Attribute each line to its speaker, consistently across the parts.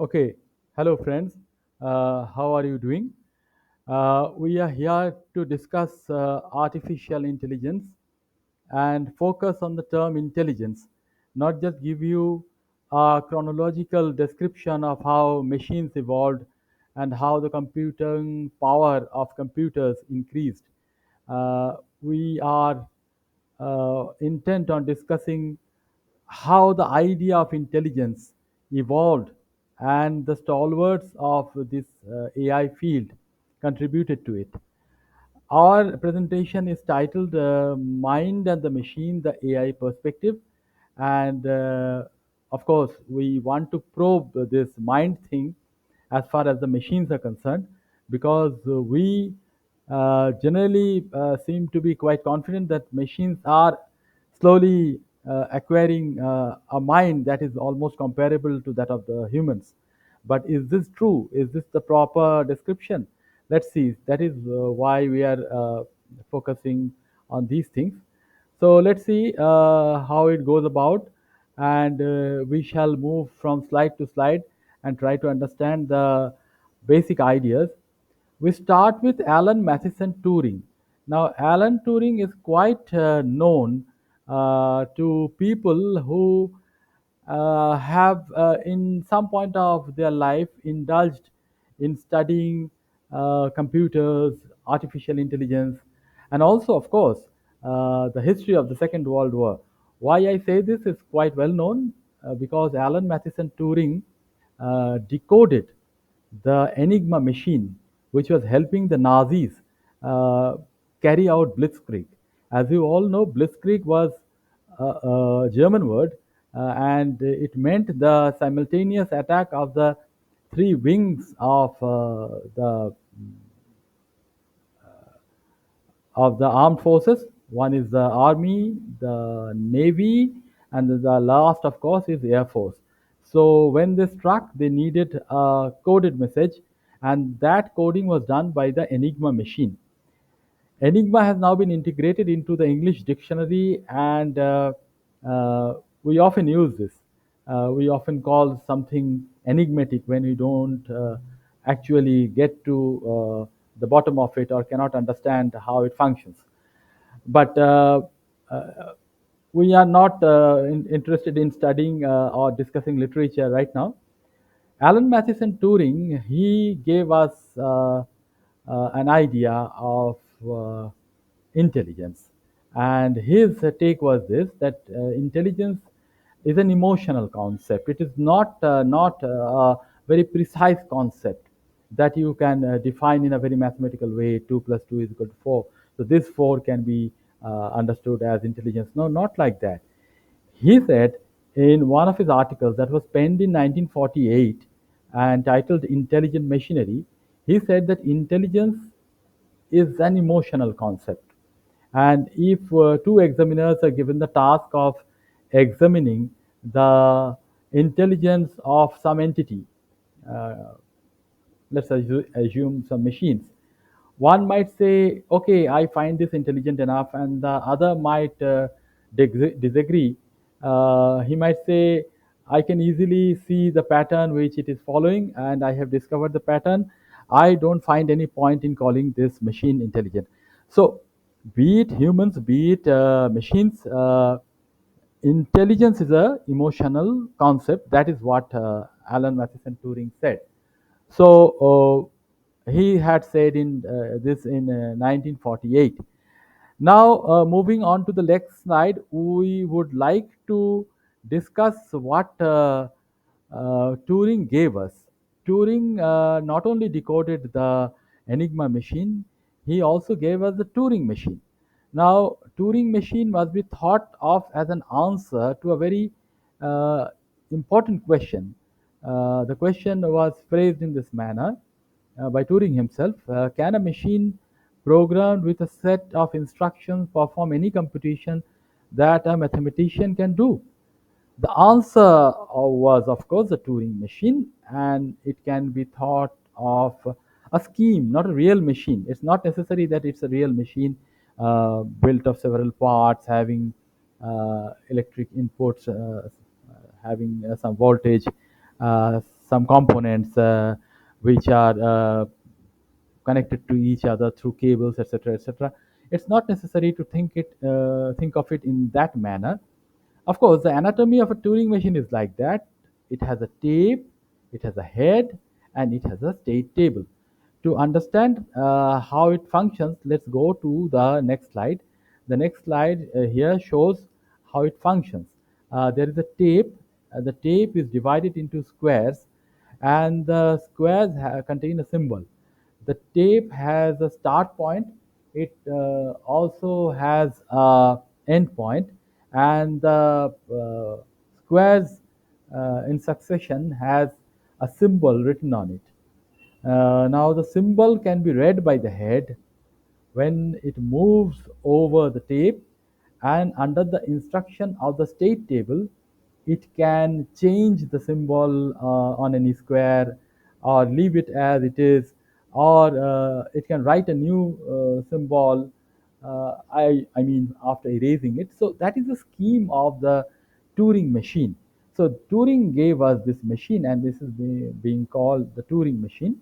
Speaker 1: Okay, hello friends. How are you doing? We are here to discuss artificial intelligence and focus on the term intelligence, not just give you a chronological description of how machines evolved and how the computing power of computers increased. We are intent on discussing how the idea of intelligence evolved and the stalwarts of this AI field contributed to it. Our presentation is titled Mind and the Machine, the AI Perspective. And of course, we want to probe this mind thing as far as the machines are concerned because we generally seem to be quite confident that machines are slowly acquiring a mind that is almost comparable to that of the humans. But is this true? Is this the proper description? Let's see. That is why we are focusing on these things. So let's see how it goes about, and we shall move from slide to slide and try to understand the basic ideas. We start with Alan Matheson Turing. Now, Alan Turing is quite known to people who have, in some point of their life, indulged in studying computers, artificial intelligence, and also, of course, the history of the Second World War. Why I say this is quite well known because Alan Matheson Turing decoded the Enigma machine, which was helping the Nazis uh, carry out Blitzkrieg. As you all know, Blitzkrieg was a German word, and it meant the simultaneous attack of the three wings of the armed forces. One is the army, the navy, and the last, of course, is air force. So when they struck, they needed a coded message, and that coding was done by the Enigma machine. Enigma has now been integrated into the English dictionary, and uh, we often use this. We often call something enigmatic when we don't actually get to the bottom of it or cannot understand how it functions. But uh, we are not interested in studying or discussing literature right now. Alan Matheson Turing, he gave us an idea of intelligence. And his take was this, that intelligence is an emotional concept. It is not a very precise concept that you can define in a very mathematical way. 2 plus 2 is equal to 4. So this 4 can be understood as intelligence. No, not like that. He said in one of his articles that was penned in 1948 and titled Intelligent Machinery, he said that intelligence is an emotional concept. And if two examiners are given the task of examining the intelligence of some entity, uh, let's assume some machines, one might say, okay, I find this intelligent enough, and the other might disagree. He might say, I can easily see the pattern which it is following, and I have discovered the pattern. I don't find any point in calling this machine intelligent. So, be it humans, be it machines, intelligence is a emotional concept. That is what Alan Matheson Turing said. So he had said in this in 1948. Now, moving on to the next slide, we would like to discuss what Turing gave us. Turing not only decoded the Enigma machine, he also gave us the Turing machine. Now, Turing machine must be thought of as an answer to a very uh, important question. The question was phrased in this manner by Turing himself. Can a machine programmed with a set of instructions perform any computation that a mathematician can do? The answer was, of course, the Turing machine, and it can be thought of a scheme, not a real machine. It's not necessary that it's a real machine built of several parts, having electric inputs, having some voltage, some components which are connected to each other through cables, etc., etc. It's not necessary to think of it in that manner. Of course, the anatomy of a Turing machine is like that. It has a tape, it has a head, and it has a state table. To understand how it functions, let's go to the next slide. The next slide here shows how it functions. There is a tape. The tape is divided into squares, and the squares contain a symbol. The tape has a start point. It also has a end point, and the squares in succession has a symbol written on it. Now the symbol can be read by the head when it moves over the tape, and under the instruction of the state table, it can change the symbol on any square, or leave it as it is, or it can write a new symbol, I mean after erasing it. So that is the scheme of the Turing machine. So Turing gave us this machine, and this is being called the Turing machine.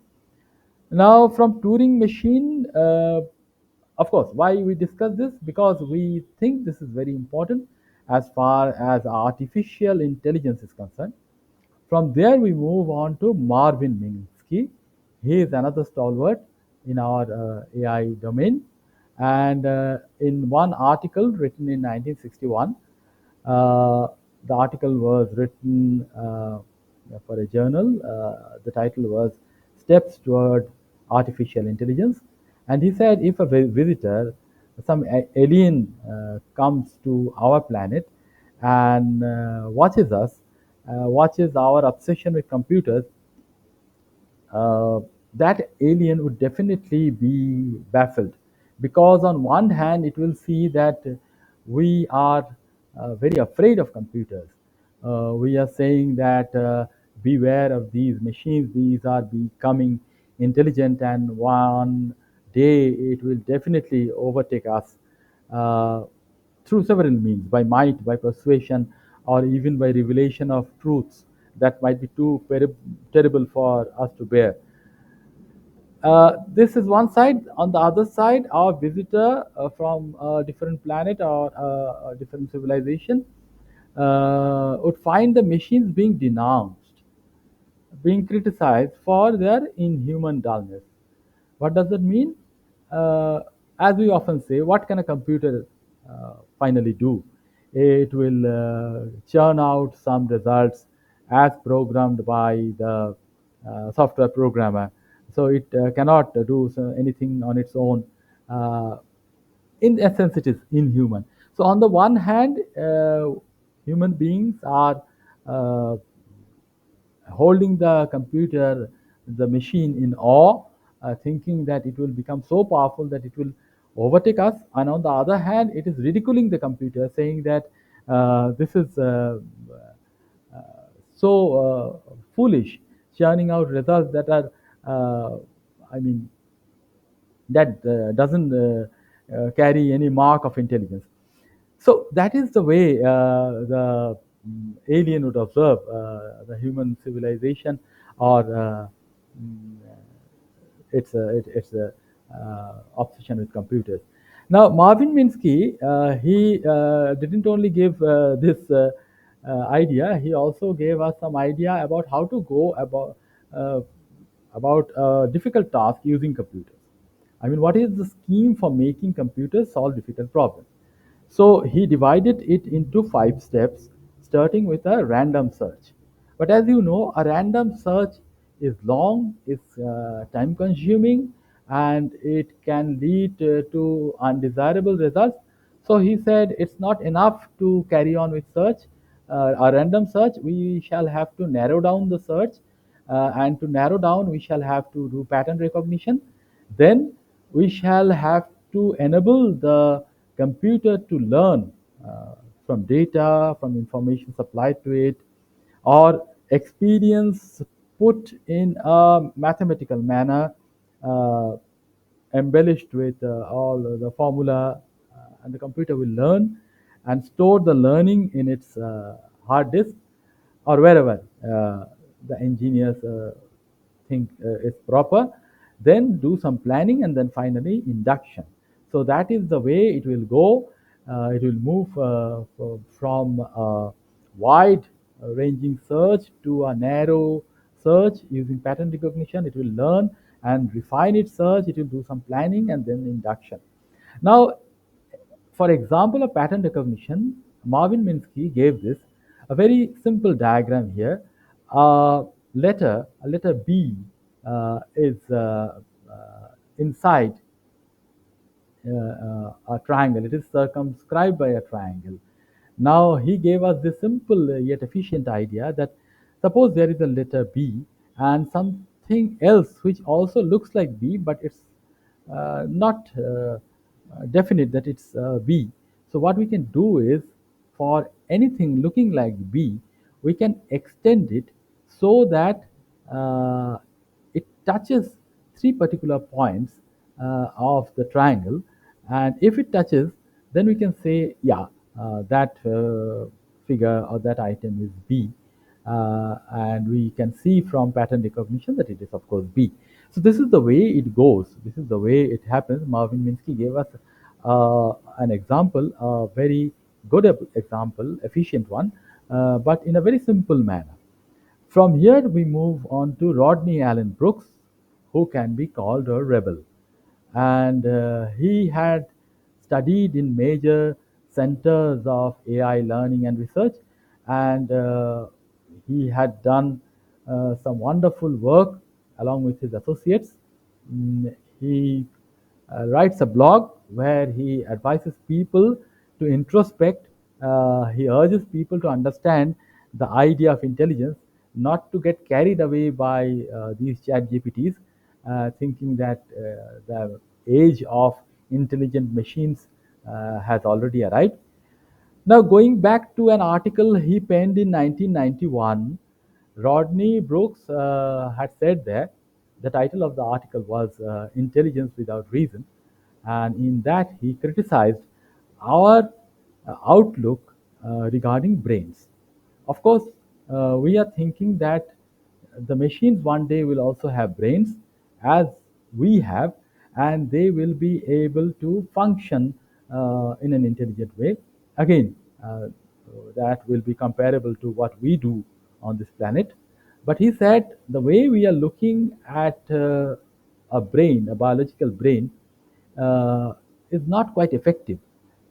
Speaker 1: Now, from Turing machine, of course, why we discuss this? Because we think this is very important as far as artificial intelligence is concerned. From there, we move on to Marvin Minsky. He is another stalwart in our AI domain. And in one article written in 1961, uh, the article was written for a journal. The title was Steps Toward Artificial Intelligence. And he said if a visitor, some alien comes to our planet and watches us, watches our obsession with computers, uh, that alien would definitely be baffled, because on one hand it will see that we are very afraid of computers. We are saying that beware of these machines, these are becoming intelligent, and one day it will definitely overtake us uh, through several means, by might, by persuasion, or even by revelation of truths that might be too terrible for us to bear. This is one side. On the other side, our visitor from a different planet or a different civilization would find the machines being denounced, being criticized for their inhuman dullness. What does that mean? As we often say, what can a computer finally do? It will churn out some results as programmed by the software programmer. So it cannot do anything on its own. Uh, in essence, it is inhuman. So on the one hand, human beings are uh, holding the computer, the machine in awe, thinking that it will become so powerful that it will overtake us. And on the other hand, it is ridiculing the computer, saying that this is so foolish, churning out results that are, I mean, that doesn't carry any mark of intelligence. So that is the way the alien would observe the human civilization, or it's a obsession with computers. Now, Marvin Minsky, he didn't only give this idea; he also gave us some idea about how to go uh, about a difficult task using computers. I mean, what is the scheme for making computers solve difficult problems? So he divided it into 5 steps, starting with a random search. But as you know, a random search is long, it's time consuming, and it can lead to undesirable results. So he said it's not enough to carry on with search, a random search. We shall have to narrow down the search, and to narrow down, we shall have to do pattern recognition. Then we shall have to enable the computer to learn from data, from information supplied to it, or experience put in a mathematical manner, uh, embellished with all the formula, and the computer will learn and store the learning in its hard disk or wherever. the engineers think is proper, then do some planning, and then finally induction. So that is the way it will go. It will move from a wide ranging search to a narrow search using pattern recognition. It will learn and refine its search. It will do some planning and then induction. Now, for example, of pattern recognition, Marvin Minsky gave this a very simple diagram here. A letter B is inside a triangle. It is circumscribed by a triangle. Now he gave us this simple yet efficient idea that suppose there is a letter B and something else which also looks like B, but it's not definite that it's B. So what we can do is, for anything looking like B, we can extend it so that uh, it touches three particular points of the triangle, and if it touches, then we can say, yeah, that figure or that item is B, and we can see from pattern recognition that it is of course B. So this is the way it goes. This is the way it happens. Marvin Minsky gave us an example, a very good example, efficient one, but in a very simple manner. From here, we move on to Rodney Allen Brooks, who can be called a rebel. And he had studied in major centers of AI learning and research, and he had done some wonderful work along with his associates. He writes a blog where he advises people to introspect. He urges people to understand the idea of intelligence, not to get carried away by these chat GPTs, thinking that the age of intelligent machines has already arrived. Now, going back to an article he penned in 1991, Rodney Brooks had said that the title of the article was Intelligence Without Reason, and in that he criticized our outlook regarding brains. Of course, we are thinking that the machines one day will also have brains as we have, and they will be able to function in an intelligent way. Again, that will be comparable to what we do on this planet. But he said the way we are looking at a brain, a biological brain, uh, is not quite effective.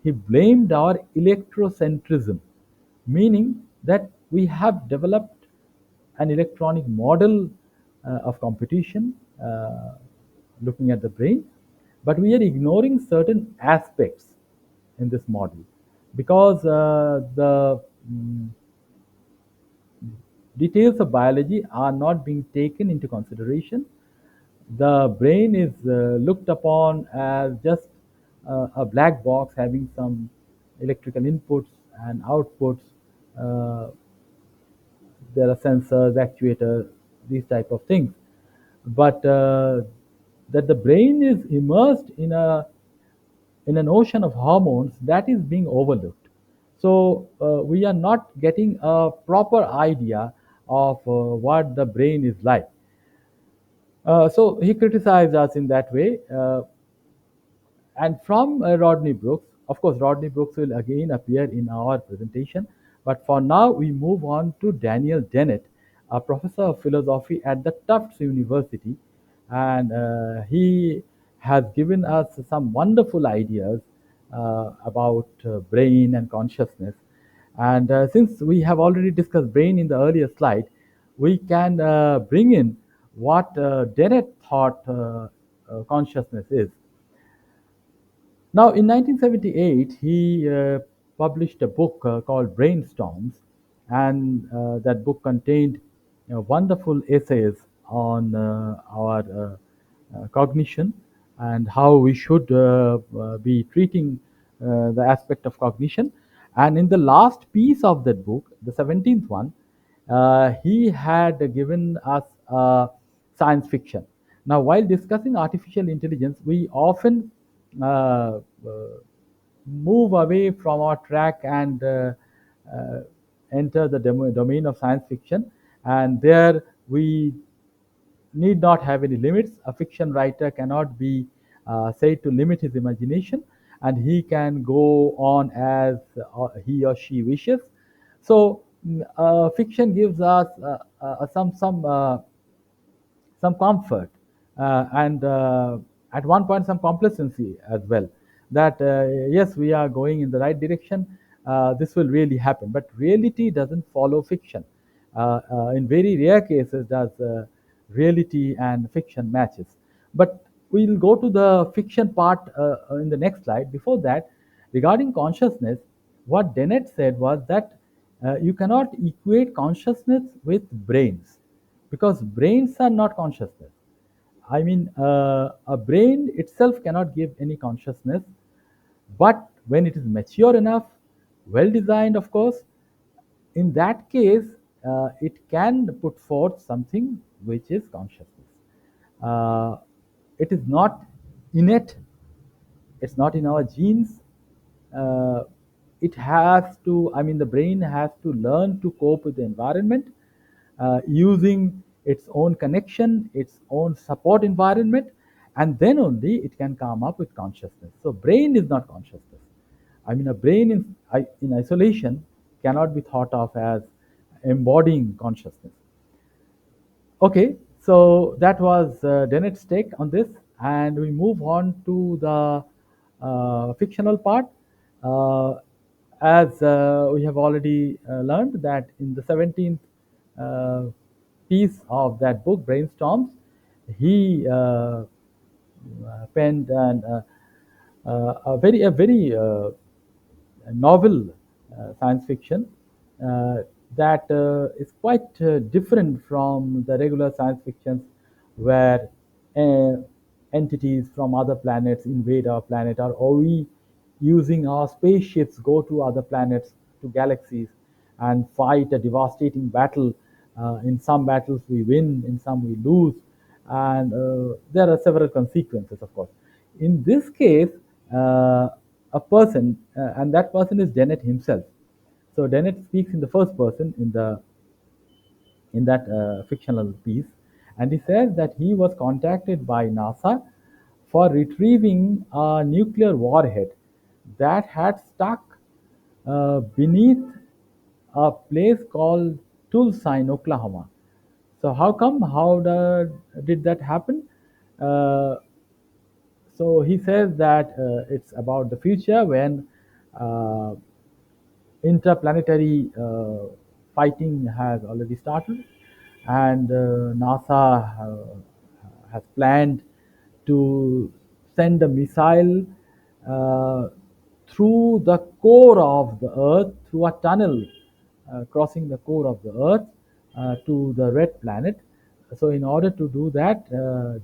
Speaker 1: He blamed our electrocentrism, meaning that we have developed an electronic model of competition looking at the brain, but we are ignoring certain aspects in this model because the details of biology are not being taken into consideration. The brain is looked upon as just a black box having some electrical inputs and outputs. Uh, there are sensors, actuators, these type of things. But that the brain is immersed in an ocean of hormones that is being overlooked. So we are not getting a proper idea of what the brain is like. So he criticized us in that way. And from Rodney Brooks, of course, Rodney Brooks will again appear in our presentation. But for now, we move on to Daniel Dennett, a professor of philosophy at the Tufts University. And he has given us some wonderful ideas about brain and consciousness. And since we have already discussed brain in the earlier slide, we can bring in what Dennett thought consciousness is. Now, in 1978, he published a book called Brainstorms, and that book contained wonderful essays on our cognition and how we should be treating the aspect of cognition. And in the last piece of that book, the 17th one, he had given us science fiction. Now, while discussing artificial intelligence, we often uh, move away from our track and enter the domain of science fiction. and there we need not have any limits. A fiction writer cannot be said to limit his imagination, and he can go on as he or she wishes. So, fiction gives us some comfort, and at one point some complacency as well, that yes, we are going in the right direction, this will really happen. But reality doesn't follow fiction. In very rare cases does reality and fiction matches. But we'll go to the fiction part in the next slide. Before that, regarding consciousness, what Dennett said was that you cannot equate consciousness with brains, because brains are not consciousness. I mean, a brain itself cannot give any consciousness, but when it is mature enough, well designed, of course, in that case, it can put forth something which is consciousness. Uh, it is not innate, it's not in our genes. uh, it has to, I mean, the brain has to learn to cope with the environment, using its own connection, its own support environment, and then only it can come up with consciousness. So brain is not consciousness. I mean, a brain in isolation cannot be thought of as embodying consciousness. Okay, so that was Dennett's take on this, and we move on to the fictional part. Uh, as we have already learned that in the 17th uh, piece of that book, Brainstorms, he penned a very novel science fiction uh, that is quite different from the regular science fictions, where uh, entities from other planets invade our planet, or we using our spaceships go to other planets, to galaxies, and fight a devastating battle. In some battles we win, in some we lose, and there are several consequences, of course. In this case, a person, and that person is Dennett himself. So Dennett speaks in the first person in that fictional piece, and he says that he was contacted by NASA for retrieving a nuclear warhead that had stuck beneath a place called Tulsa in Oklahoma. So how come? Did that happen? Uh, so he says that it's about the future when uh, interplanetary fighting has already started, and NASA has planned to send a missile uh, through the core of the Earth, through a tunnel crossing the core of the Earth to the red planet. So, in order to do that,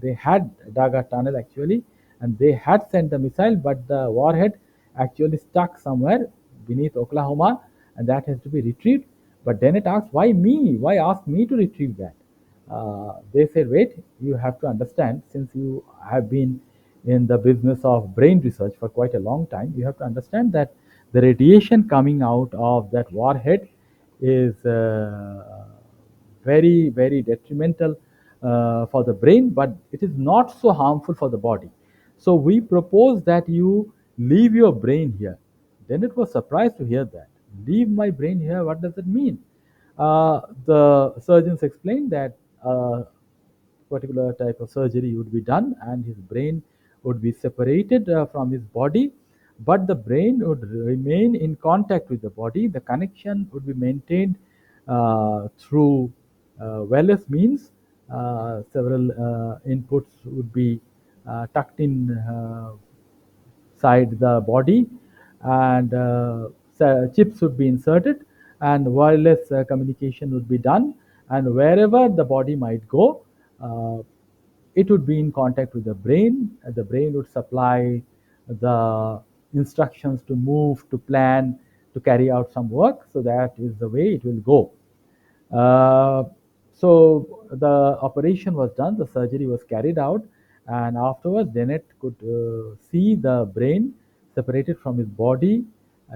Speaker 1: they had dug a tunnel actually, and they had sent the missile, but the warhead actually stuck somewhere beneath Oklahoma, and that has to be retrieved. But then it asks, why me? Why ask me to retrieve that? They said, wait, you have to understand, since you have been in the business of brain research for quite a long time, you have to understand that the radiation coming out of that warhead is very, very detrimental for the brain, but it is not so harmful for the body. So we propose that you leave your brain here. Then it was surprised to hear that. Leave my brain here, what does it mean? The surgeons explained that particular type of surgery would be done, and his brain would be separated from his body, but the brain would remain in contact with the body. The connection would be maintained through wireless means. Several inputs would be tucked in side the body, and chips would be inserted, and wireless communication would be done, and wherever the body might go, uh, it would be in contact with the brain. The brain would supply the instructions to move, to plan, to carry out some work. So that is the way it will go. Uh, so the operation was done, the surgery was carried out, and afterwards Dennett could see the brain separated from his body,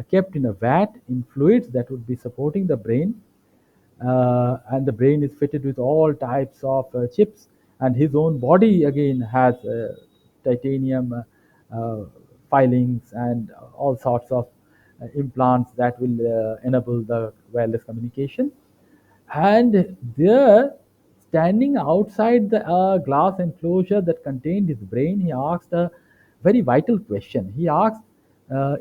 Speaker 1: kept in a vat in fluids that would be supporting the brain. and the brain is fitted with all types of chips, and his own body again has titanium filings and all sorts of implants that will enable the wireless communication. And there, standing outside the glass enclosure that contained his brain, he asked a very vital question. He asked,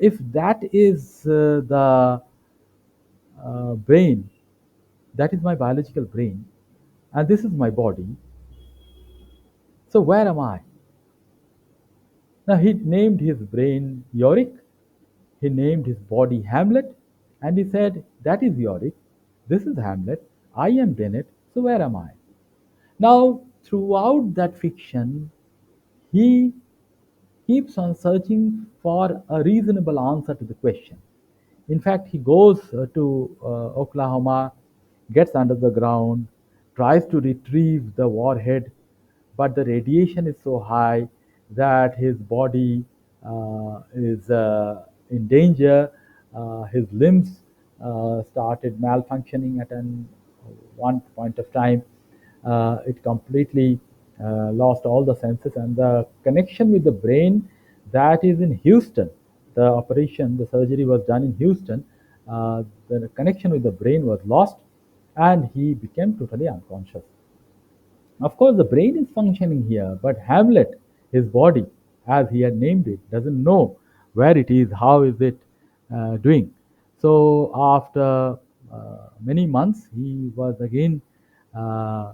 Speaker 1: if that is the brain, that is my biological brain, and this is my body, so where am I? Now, he named his brain Yorick, he named his body Hamlet, and he said, that is Yorick, this is Hamlet, I am Bennett, so where am I? Now, throughout that fiction, he keeps on searching for a reasonable answer to the question. In fact, he goes to Oklahoma, gets under the ground, tries to retrieve the warhead, but the radiation is so high that his body is in danger. His limbs started malfunctioning at one point of time. It completely lost all the senses, and the connection with the brain that is in Houston. The surgery was done in Houston. The connection with the brain was lost, and he became totally unconscious. Of course, the brain is functioning here, but Hamlet, his body, as he had named it, doesn't know where it is, how is it doing. So after many months, he was again uh,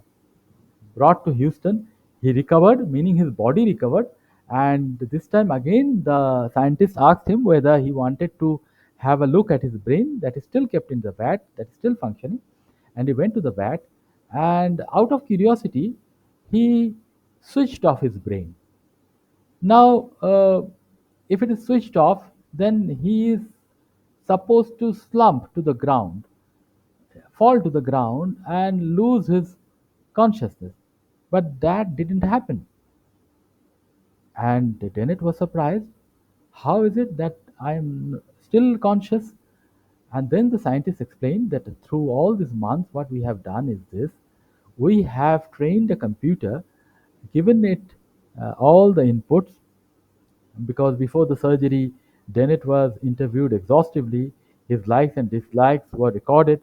Speaker 1: brought to Houston. He recovered, meaning his body recovered. And this time again, the scientists asked him whether he wanted to have a look at his brain that is still kept in the vat, that is still functioning. And he went to the vat, and out of curiosity, he switched off his brain. Now, if it is switched off, then he is supposed to slump to the ground, fall to the ground, and lose his consciousness. But that didn't happen. And Dennett was surprised. How is it that I am still conscious? And then the scientists explained that through all these months, what we have done is this: we have trained a computer, given it all the inputs, because before the surgery, Dennett was interviewed exhaustively. His likes and dislikes were recorded,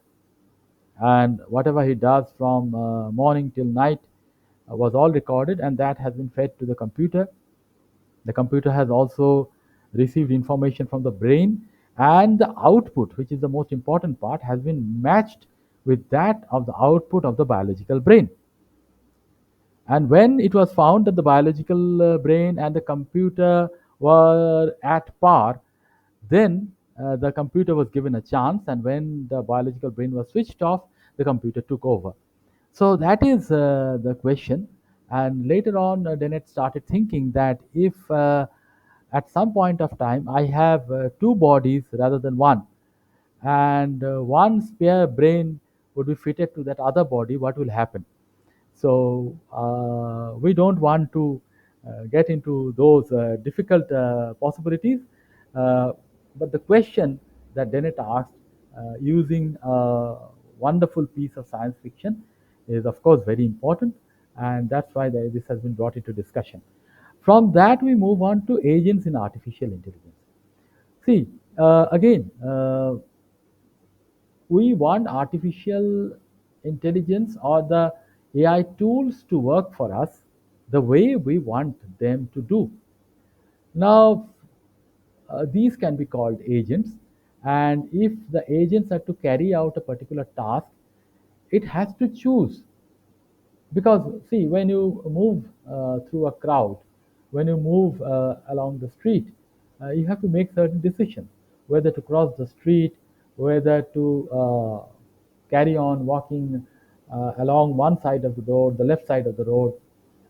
Speaker 1: and whatever he does from morning till night was all recorded, and that has been fed to the computer. The computer has also received information from the brain, and the output, which is the most important part, has been matched with that of the output of the biological brain. And when it was found that the biological brain and the computer were at par, then the computer was given a chance, and when the biological brain was switched off, the computer took over. So that is the question. And later on, Dennett started thinking that if at some point of time I have two bodies rather than one, and one spare brain would be fitted to that other body, what will happen? So we don't want to get into those difficult possibilities. Uh, but the question that Dennett asked, using a wonderful piece of science fiction, is of course very important, and that's why this has been brought into discussion. From that, we move on to agents in artificial intelligence. See, again, we want artificial intelligence or the AI tools to work for us the way we want them to do. Now, these can be called agents, and if the agents are to carry out a particular task, it has to choose. Because see, when you move through a crowd, when you move along the street, you have to make certain decisions, whether to cross the street, whether to carry on walking along one side of the road, the left side of the road,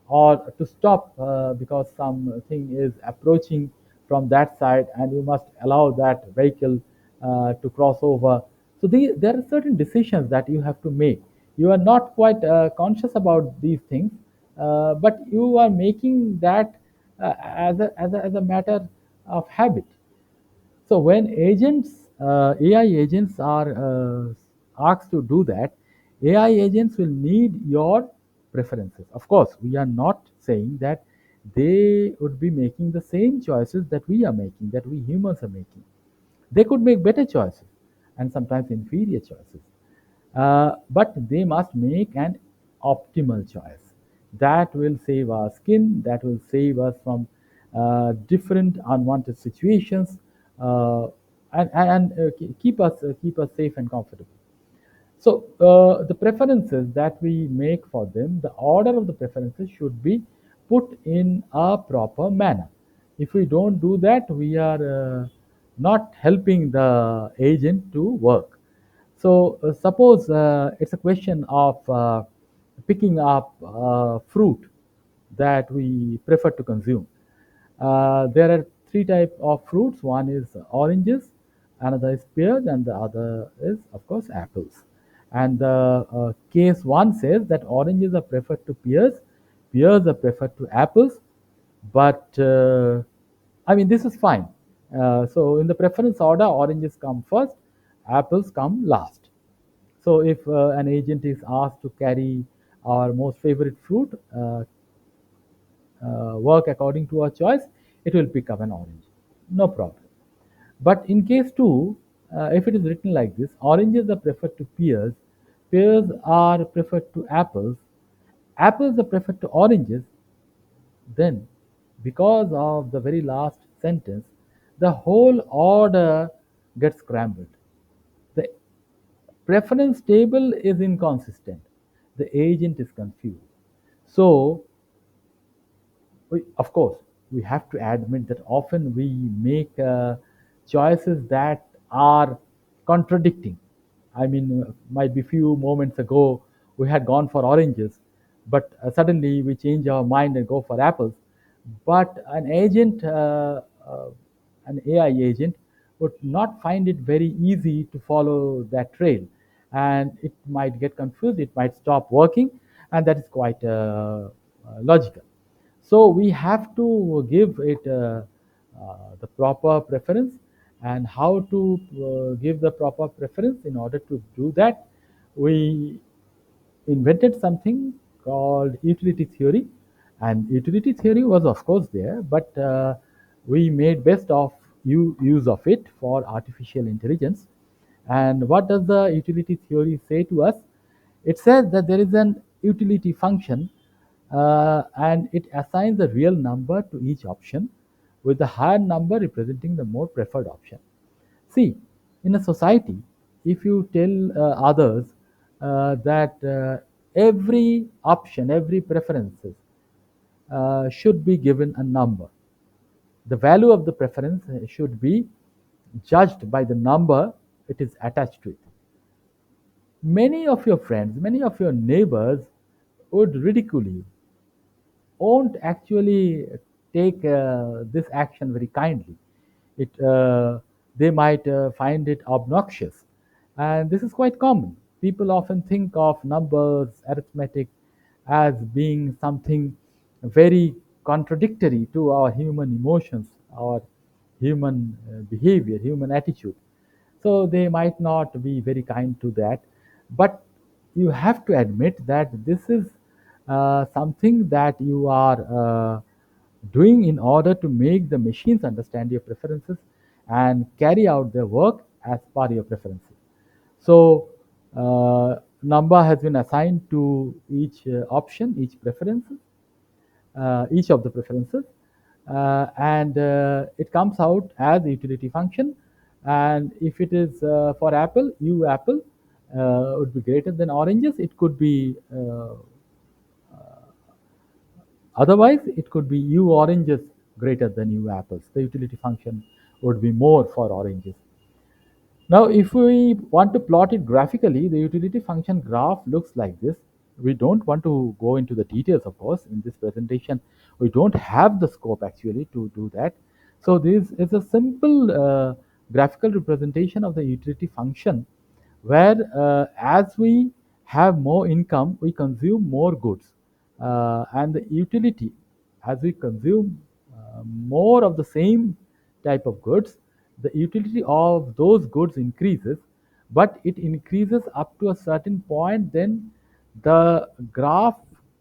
Speaker 1: or to stop because something is approaching from that side and you must allow that vehicle to cross over. So there are certain decisions that you have to make. You are not quite conscious about these things, but you are making that as a matter of habit. So when AI agents are asked to do that, AI agents will need your preferences. Of course, we are not saying that they would be making the same choices that we are making, that we humans are making. They could make better choices and sometimes inferior choices. But they must make an optimal choice that will save our skin, that will save us from different unwanted situations, uh, and keep us safe and comfortable. So the preferences that we make for them, the order of the preferences should be put in a proper manner. If we don't do that, we are not helping the agent to work. So suppose it's a question of picking up fruit that we prefer to consume. There are three types of fruits. One is oranges, another is pears, and the other is, of course, apples. And the case one says that oranges are preferred to pears, pears are preferred to apples, but I mean, this is fine. So in the preference order, oranges come first, apples come last. So if an agent is asked to carry our most favorite fruit, work according to our choice, it will pick up an orange. No problem. But in case two, if it is written like this, oranges are preferred to pears, pears are preferred to apples, apples are preferred to oranges, then because of the very last sentence, the whole order gets scrambled. The preference table is inconsistent. The agent is confused. So of course, we have to admit that often we make choices that are contradicting. I mean, might be few moments ago we had gone for oranges, but suddenly we change our mind and go for apples. But an AI agent, would not find it very easy to follow that trail, and it might get confused. It might stop working, and that is quite logical. So we have to give it the proper preference, and how to give the proper preference. In order to do that, we invented something called utility theory, and utility theory was of course there, but we made best of use of it for artificial intelligence. And what does the utility theory say to us? It says that there is an utility function, and it assigns a real number to each option, with the higher number representing the more preferred option. See, in a society, if you tell others that every option, every preferences should be given a number, the value of the preference should be judged by the number it is attached to it. Many of your friends, many of your neighbors would ridicule you, won't actually take this action very kindly. They might find it obnoxious, and this is quite common. People often think of numbers, arithmetic, as being something very contradictory to our human emotions, our human behavior, human attitude. So they might not be very kind to that. But you have to admit that this is something that you are doing in order to make the machines understand your preferences and carry out their work as per your preferences. So number has been assigned to each option, each of the preferences, and it comes out as a utility function. And if it is for apple, u apple would be greater than oranges. It could be otherwise, it could be u oranges greater than u apples. The utility function would be more for oranges. Now, if we want to plot it graphically, the utility function graph looks like this. We don't want to go into the details, of course, in this presentation. We don't have the scope actually to do that. So this is a simple graphical representation of the utility function, where as we have more income, we consume more goods. And the utility, as we consume more of the same type of goods, the utility of those goods increases, but it increases up to a certain point, then the graph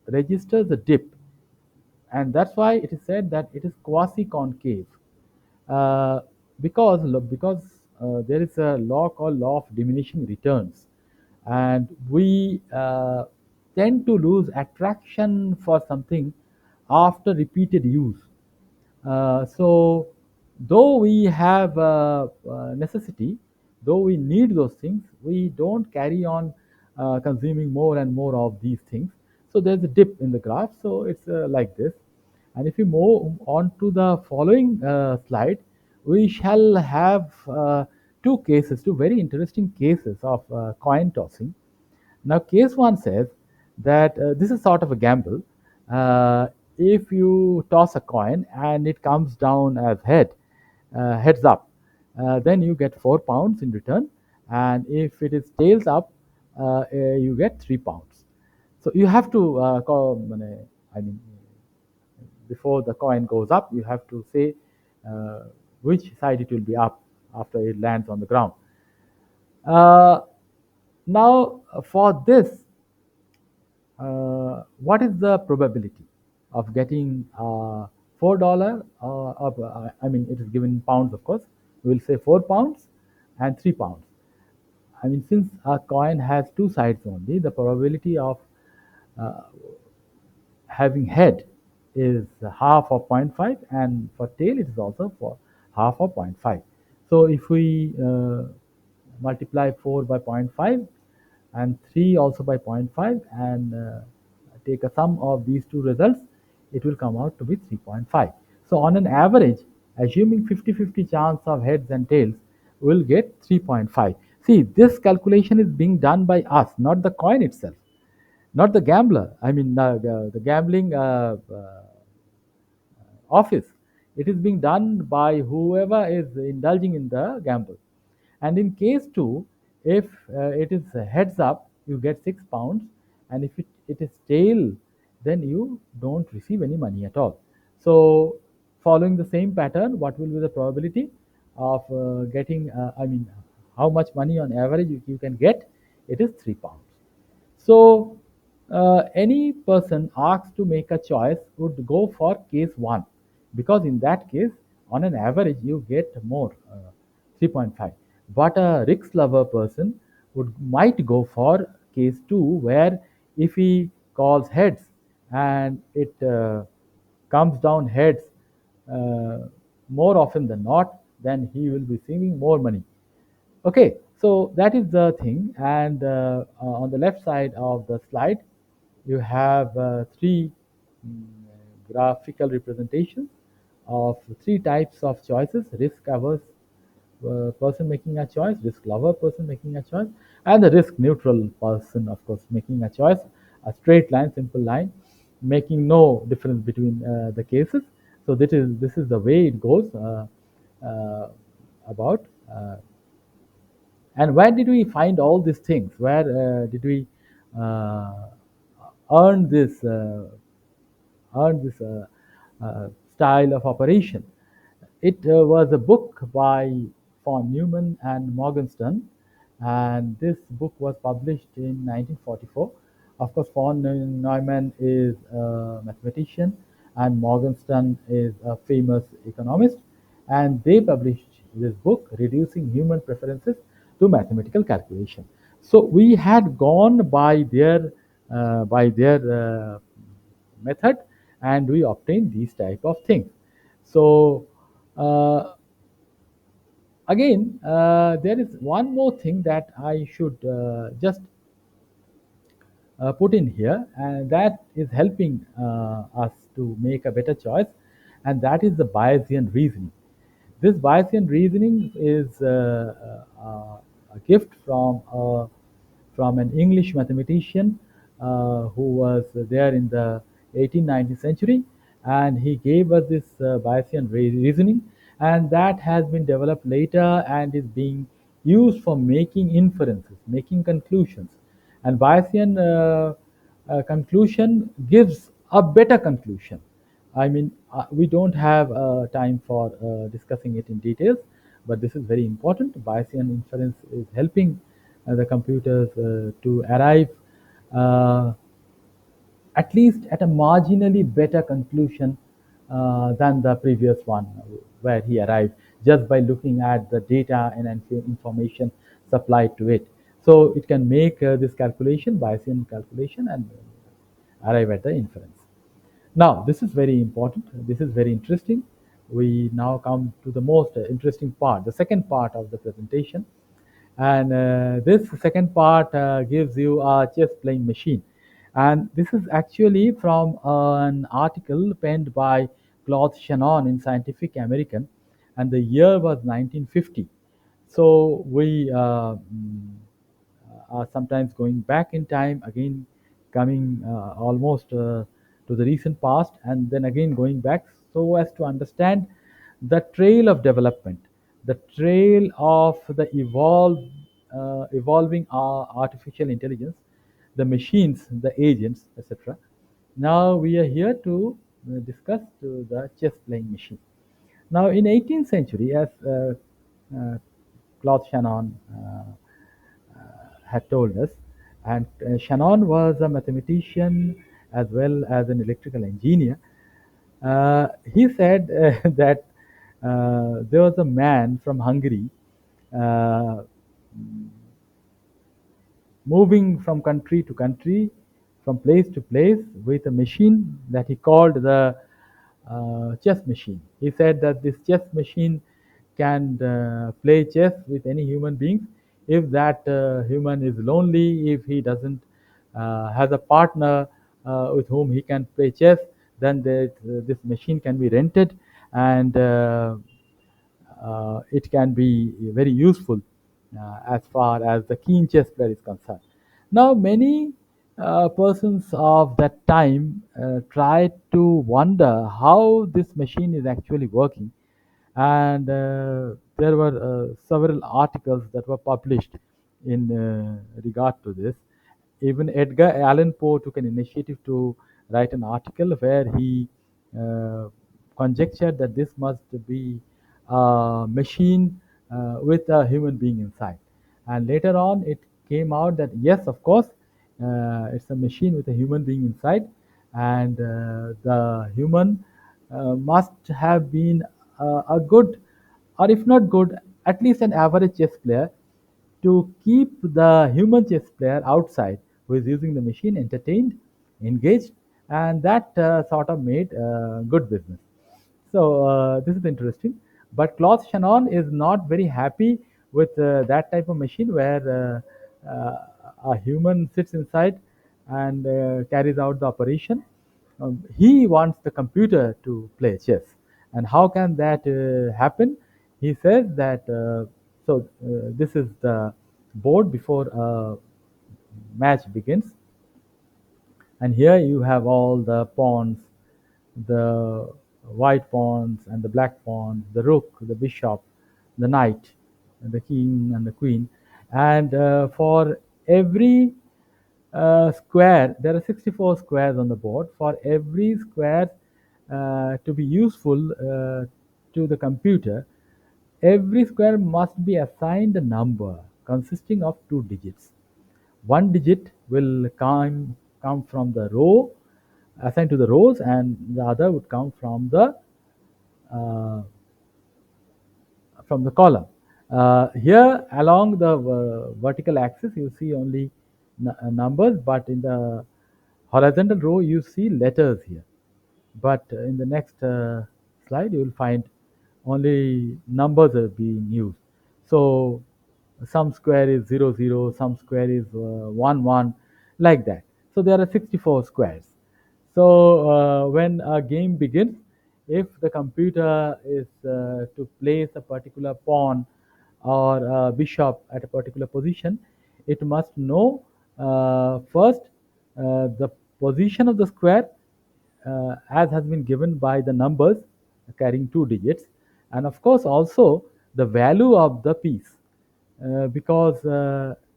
Speaker 1: registers a dip, and that's why it is said that it is quasi concave. uh, because there is a law called law of diminishing returns, and we tend to lose attraction for something after repeated use. So, though we have necessity, though we need those things, we don't carry on consuming more and more of these things. So there's a dip in the graph. So it's like this. And if we move on to the following slide, we shall have two very interesting cases of coin tossing. Now, case one says that this is sort of a gamble. If you toss a coin and it comes down as heads up, then you get £4 in return. And if it is tails up, you get £3. So you have to I mean, before the coin goes up, you have to say uh, which side it will be up after it lands on the ground. Uh, Now, for this, what is the probability of getting $4? I mean, it is given in pounds, of course. We will say £4 and £3. I mean, since a coin has two sides only, the probability of uh, having head is half of zero point 0.5, and for tail it is also for half of zero point 0.5. So if we multiply 4 by zero point 0.5 and 3 also by zero point 0.5 and take a sum of these two results, it will come out to be 3.5. So on an average, assuming 50-50 chance of heads and tails, we'll get 3.5. See, this calculation is being done by us, not the coin itself, not the gambler. I mean, the gambling office. It is being done by whoever is indulging in the gamble. And in case two, if it is heads up, you get £6, and if it is tail, then you don't receive any money at all. So, following the same pattern, what will be the probability of getting? I mean, how much money on average you can get? It is £3. So, any person asked to make a choice would go for case one, because in that case, on an average, you get more, 3.5. But a risk lover person would might go for case two, where if he calls heads and it comes down heads uh, more often than not, then he will be receiving more money. Okay, so that is the thing. And on the left side of the slide, you have three mm, graphical representations of three types of choices: risk averse person making a choice, risk lover person making a choice, and the risk neutral person, of course, making a choice. A straight line, simple line, making no difference between the cases. So this is the way it goes uh, about. And where did we find all these things? Where did we uh, earn this style of operation? It was a book by von Neumann and Morgenstern, and this book was published in 1944. Of course, von Neumann is a mathematician, and Morgenstern is a famous economist, and they published this book, Reducing Human Preferences to Mathematical Calculation. So we had gone by their method, and we obtained these type of things. So uh, again, there is one more thing that I should just put in here, and that is helping us to make a better choice, and that is the Bayesian reasoning. This Bayesian reasoning is a gift from an English mathematician who was there in the 18th, 19th century, and he gave us this Bayesian reasoning, and that has been developed later and is being used for making inferences, making conclusions. And Bayesian conclusion gives a better conclusion. I mean, we don't have time for discussing it in details, but this is very important. Bayesian inference is helping the computers to arrive uh, at least at a marginally better conclusion than the previous one, where he arrived just by looking at the data and information supplied to it. So it can make this calculation, Bayesian calculation, and arrive at the inference. Now, this is very important. This is very interesting. We now come to the most interesting part, the second part of the presentation. And this second part gives you a chess playing machine. And this is actually from an article penned by Claude Shannon in Scientific American, and the year was 1950. So we are sometimes going back in time, again coming almost to the recent past, and then again going back so as to understand the trail of development, the trail of the evolving artificial intelligence, the machines, the agents, etc. Now we are here to discuss the chess playing machine. Now in 18th century, as Claude Shannon had told us. And Shannon was a mathematician as well as an electrical engineer. He said that there was a man from Hungary uh, moving from country to country, from place to place with a machine that he called the chess machine. He said that this chess machine can play chess with any human being if that human is lonely, if he doesn't has a partner with whom he can play chess, then this machine can be rented, and it can be very useful as far as the keen chess player is concerned. Now, many persons of that time tried to wonder how this machine is actually working, and there were several articles that were published in regard to this. Even Edgar Allan Poe took an initiative to write an article where he uh, conjectured that this must be a machine with a human being inside. And later on, it came out that yes, of course, it's a machine with a human being inside, and the human must have been a good, or if not good, at least an average chess player to keep the human chess player outside who is using the machine entertained, engaged, and that sort of made good business. So this is interesting. But Claude Shannon is not very happy with that type of machine where a human sits inside and carries out the operation. He wants the computer to play chess. And how can that happen? He says that this is the board before a match begins, and here you have all the pawns, the white pawns and the black pawns, the rook, the bishop, the knight, the king and the queen. And for every square, there are 64 squares on the board. For every square to be useful to the computer, every square must be assigned a number consisting of two digits. One digit will come from the row, assigned to the rows, and the other would come uh, from the column. Here along the vertical axis you see only numbers, but in the horizontal row you see letters here. But in the next slide you will find only numbers are being used. So some square is 0 0, some square is 1 1, like that. So there are 64 squares. So when a game begins, if the computer is to place a particular pawn or a bishop at a particular position, it must know first the position of the square as has been given by the numbers carrying two digits, and of course also the value of the piece, because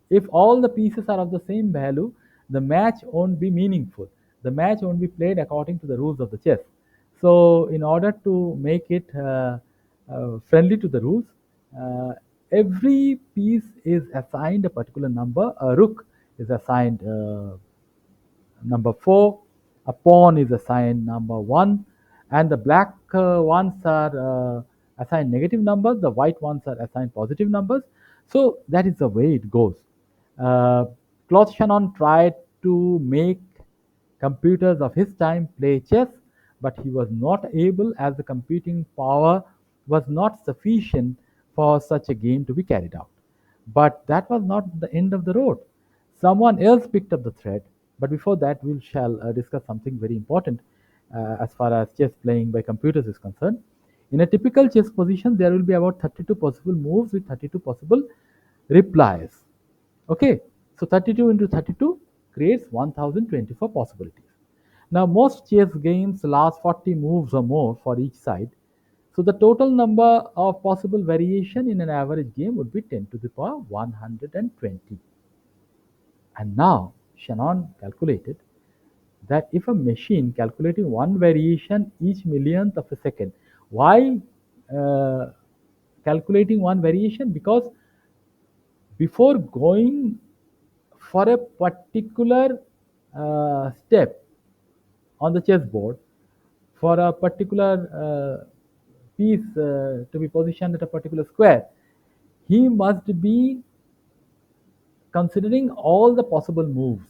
Speaker 1: if all the pieces are of the same value, the match won't be meaningful. The match won't be played according to the rules of the chess. So in order to make it friendly to the rules, uh, every piece is assigned a particular number. A rook is assigned number 4, a pawn is assigned number 1, and the black ones are assigned negative numbers, the white ones are assigned positive numbers. So that is the way it goes. Uh, Claude Shannon tried to make computers of his time play chess, but he was not able as the computing power was not sufficient for such a game to be carried out. But that was not the end of the road. Someone else picked up the thread, but before that, we shall discuss something very important as far as chess playing by computers is concerned. In a typical chess position, there will be about 32 possible moves with 32 possible replies. Okay, so 32 into 32 creates 1024 possibilities. Now, most chess games last 40 moves or more for each side. So, the total number of possible variation in an average game would be 10 to the power 120. And now, Shannon calculated that if a machine calculating one variation each millionth of a second, why uh, calculating one variation? Because before going for a particular step on the chessboard, for a particular piece to be positioned at a particular square, he must be considering all the possible moves.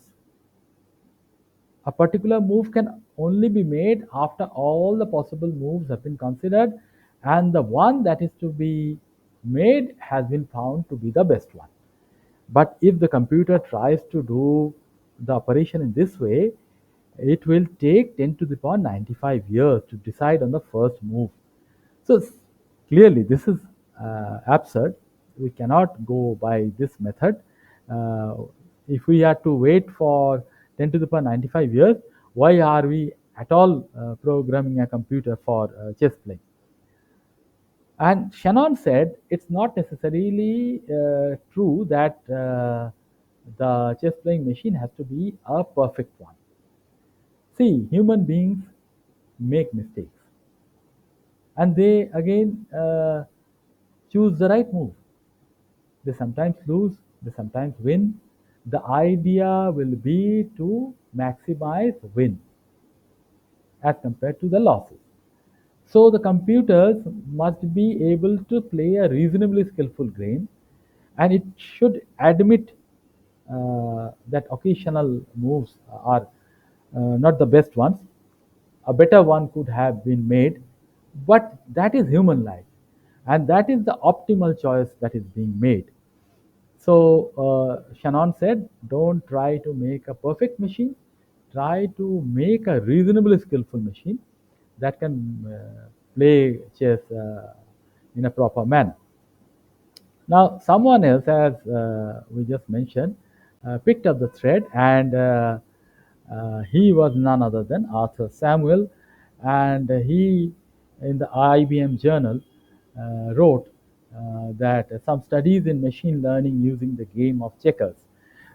Speaker 1: A particular move can only be made after all the possible moves have been considered, and the one that is to be made has been found to be the best one. But if the computer tries to do the operation in this way, it will take 10 to the power 95 years to decide on the first move. So clearly, this is absurd. We cannot go by this method. Uh, if we had to wait for 10 to the power 95 years, why are we at all programming a computer for chess playing? And Shannon said it's not necessarily true that the chess playing machine has to be a perfect one. See, human beings make mistakes and they again choose the right move. They sometimes lose, they sometimes win. The idea will be to maximize win as compared to the losses. So the computers must be able to play a reasonably skillful game, and it should admit that occasional moves are not the best ones. A better one could have been made, but that is human life, and that is the optimal choice that is being made. So Shannon said, don't try to make a perfect machine. Try to make a reasonably skillful machine that can play chess in a proper manner. Now, someone else, as we just mentioned, picked up the thread, and he was none other than Arthur Samuel, and he, in the IBM journal, wrote that some studies in machine learning using the game of checkers.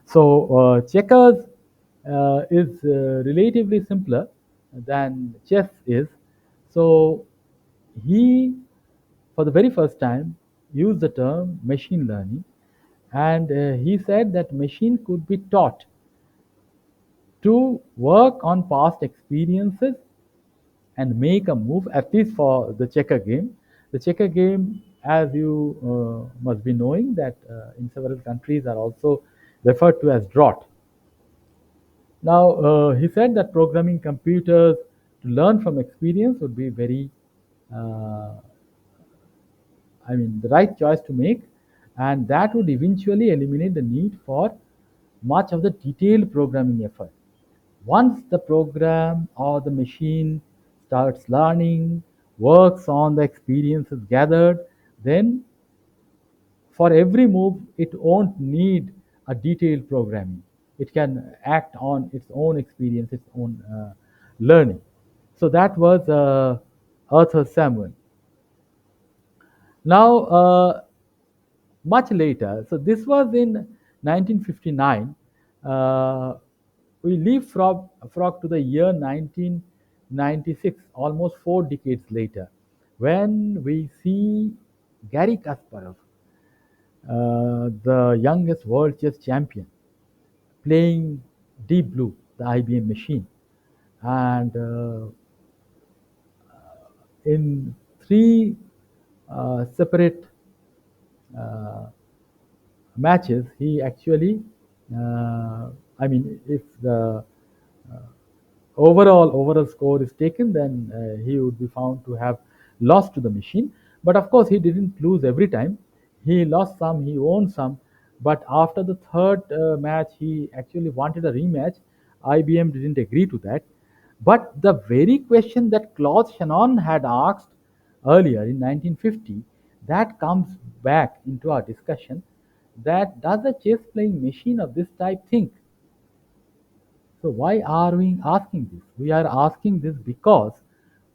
Speaker 1: So, checkers is relatively simpler than chess is. So, he for the very first time used the term machine learning, and he said that machine could be taught to work on past experiences and make a move, at least for the checker game. The checker game, as you must be knowing, that in several countries are also referred to as draught. Now, he said that programming computers to learn from experience would be very uh, the right choice to make, and that would eventually eliminate the need for much of the detailed programming effort. Once the program or the machine starts learning, works on the experiences gathered, then for every move, it won't need a detailed programming. It can act on its own experience, its own learning. So that was Arthur Samuel. Now, much later, so this was in 1959, uh, we leapfrog to the year 1996, almost 4 decades later, when we see Gary Kasparov. the youngest world chess champion, playing Deep Blue, the IBM machine, and in three separate uh, matches, he actually, I mean, if the overall score is taken, then he would be found to have lost to the machine. But of course, he didn't lose every time. He lost some, he won some. But after the third match, he actually wanted a rematch. IBM didn't agree to that. But the very question that Claude Shannon had asked earlier in 1950, that comes back into our discussion, that does a chess playing machine of this type think? So why are we asking this? We are asking this because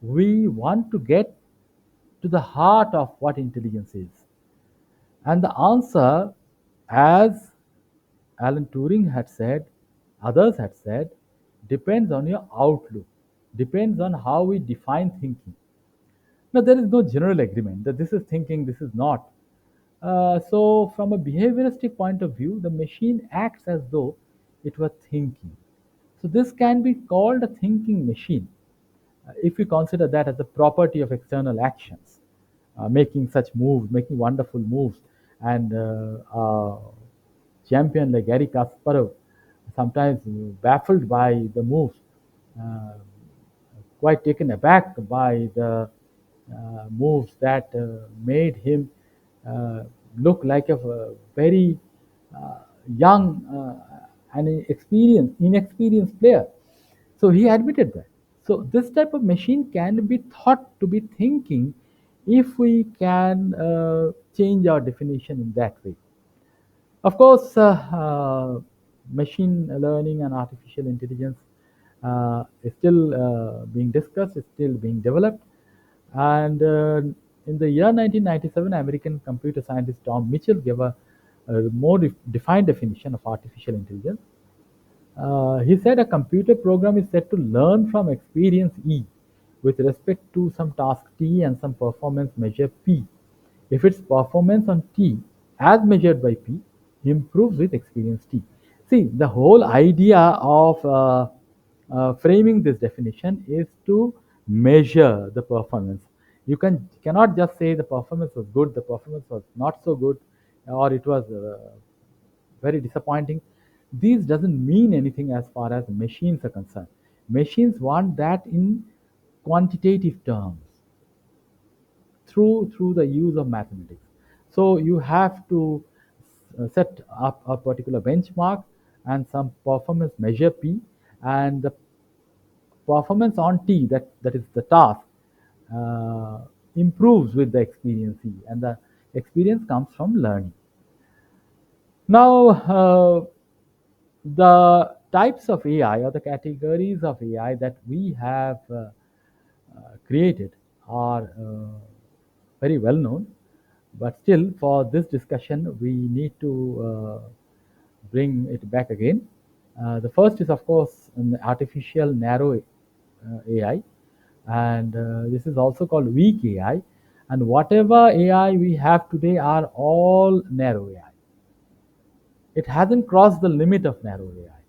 Speaker 1: we want to get to the heart of what intelligence is. And the answer, as Alan Turing had said, others had said, depends on your outlook, depends on how we define thinking. Now, there is no general agreement that this is thinking, this is not. So, from a behavioristic point of view, the machine acts as though it were thinking. So, this can be called a thinking machine if we consider that as a property of external actions, making such moves, making wonderful moves, and champion like Gary Kasparov, sometimes baffled by the moves, uh, quite taken aback by the moves that made him uh, look like a very uh, young and inexperienced player. So he admitted that. So this type of machine can be thought to be thinking if we can change our definition in that way. Of course, machine learning and artificial intelligence is still being discussed, is still being developed. And in the year 1997, American computer scientist Tom Mitchell gave a more defined definition of artificial intelligence. He said a computer program is said to learn from experience E with respect to some task T and some performance measure P. If its performance on T, as measured by P, improves with experience T. See, the whole idea of framing this definition is to measure the performance. You cannot just say the performance was good, the performance was not so good, or it was very disappointing. These doesn't mean anything as far as machines are concerned. Machines want that in quantitative terms through the use of mathematics. So you have to set up a particular benchmark and some performance measure P, and the performance on T, that is the task, uh, improves with the experience E, and the experience comes from learning. Now, the types of AI or the categories of AI that we have created are very well known, but still, for this discussion, we need to bring it back again. The first is, of course, an artificial narrow AI, and this is also called weak AI. And whatever AI we have today are all narrow AI. It hasn't crossed the limit of narrow AI.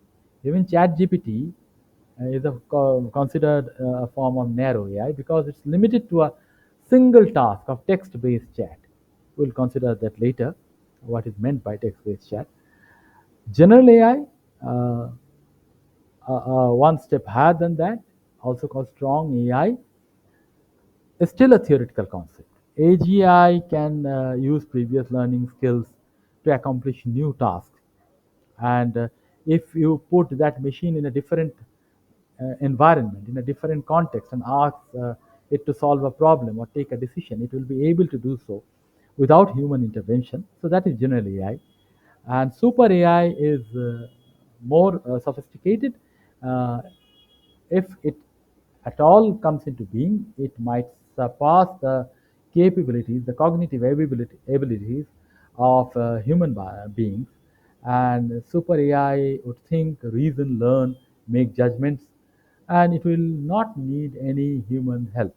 Speaker 1: Even ChatGPT is considered a form of narrow AI because it's limited to a single task of text-based chat. We'll consider that later, what is meant by text-based chat. General AI, one step higher than that, also called strong AI, is still a theoretical concept. AGI can use previous learning skills to accomplish new tasks. And if you put that machine in a different environment, in a different context, and ask it to solve a problem or take a decision, it will be able to do so without human intervention. So that is general AI. And super AI is more sophisticated. Uh, if it at all comes into being, it might surpass the capabilities, the cognitive abilities of human beings. And super AI would think, reason, learn, make judgments, and it will not need any human help.